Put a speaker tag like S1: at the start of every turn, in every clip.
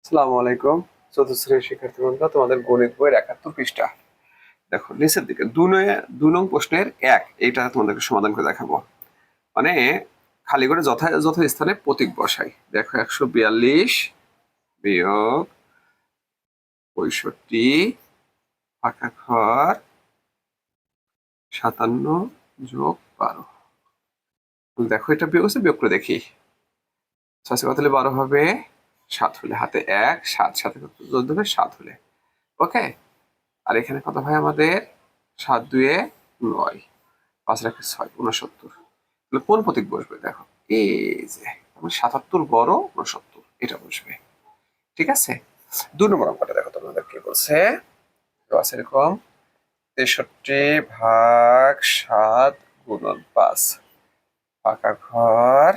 S1: আসসালামু আলাইকুম। চতুর্থ শ্রেণীর শিক্ষার্থী বন্ধুরা, তোমাদের গণিত বইয়ের ৭১ পৃষ্ঠা দেখো, নিচের দিকে ২ নং প্রশ্নের ১, এইটা তোমাদেরকে সমাধান করে দেখাবো। মানে খালি করে যথাযথ স্থানে প্রতীক বসাই। দেখো ১৪২ বিয়োগ ৬৫ ফাঁকা ঘর ৫৭ যোগ ১২। দেখো এটা বিয়োগ আছে, বিয়োগ করে দেখি। ৬ কত হলে ১২ হবে? ৭ হলে, হাতে ১, ৭ সাথে যোগ দেবে ৭ হলে। ওকে, আর এখানে কত হয় আমাদের? ৭ ২ ৯, ৫ রাখে ৬, ৬৯। তাহলে কোন প্রতীক বসবে? দেখো এই যে ৭৭ বড় ৬৯, এটা বসবে। ঠিক আছে। ২ নম্বর অঙ্কটা দেখো, তোমাদের কি বলছে? এরকম ৬৩/৭ গুণন ৫ ফাঁকা ঘর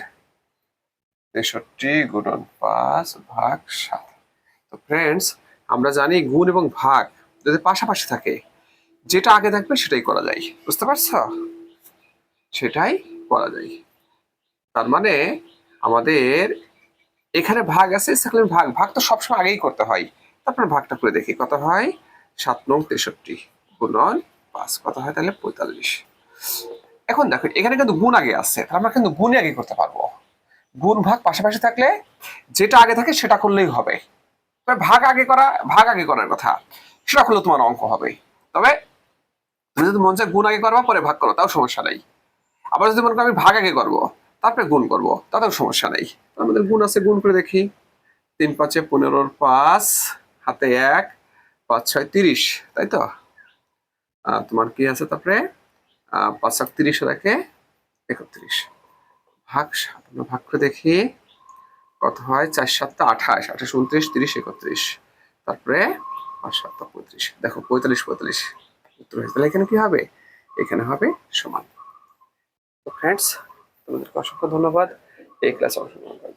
S1: ৬৩/৫/৭। তো ফ্রেন্ডস, আমরা জানি গুণ এবং ভাগ যদি পাশাপাশি থাকে, যেটা আগে থাকবে সেটাই করা যায়। বুঝতে পারছো? সেটাই করা যায়। তার মানে আমাদের এখানে ভাগ আছে, সেখানে ভাগ ভাগ তো সবসময় আগেই করতে হয়। তারপর ভাগটা করে দেখি কত হয়। ৭ নং ৬৩ গুণন ৫ কত হয়? তাহলে ৪৫। এখন দেখো এখানে কিন্তু গুণ আগে আছে, তাহলে আমরা কিন্তু গুণই আগে করতে পারবো। গুণ ভাগ পাশাপাশি থাকলে যেটা আগে থাকে সেটা করলেই হবে। তবে ভাগ আগে করার কথা, সেটা করলে তোমার অঙ্ক হবে। তবে তুমি যদি মন চায় গুণ আগে করবা পরে ভাগ করো, তাও সমস্যা নেই। আবার যদি মনে করো আমি ভাগ আগে করবো তারপরে গুণ করবো, তাতেও সমস্যা নেই। আমাদের গুণ আছে, গুণ করে দেখি। ৩ ৫ ১৫, ৫ হাতে ১, ৫ ৬ ৩০, তাই তো? তোমার কি আছে তারপরে? ৫ ৭ ৩০ রাখে ৩১, ভাগ ৫৭ ভাগ করে দেখি কত হয়। ৪ ৭ ২৮, ২৮ ২৯ ৩০ ৩১, তারপরে ৫ ৭ ৩৫। দেখো ৪৫ ৪৫ উত্তর হয়েছে। তাহলে এখানে কি হবে? এখানে হবে সমান। তো ফ্রেন্ডস, তোমাদেরকে অসংখ্য ধন্যবাদ এই ক্লাসে অংশগ্রহণ করার জন্য।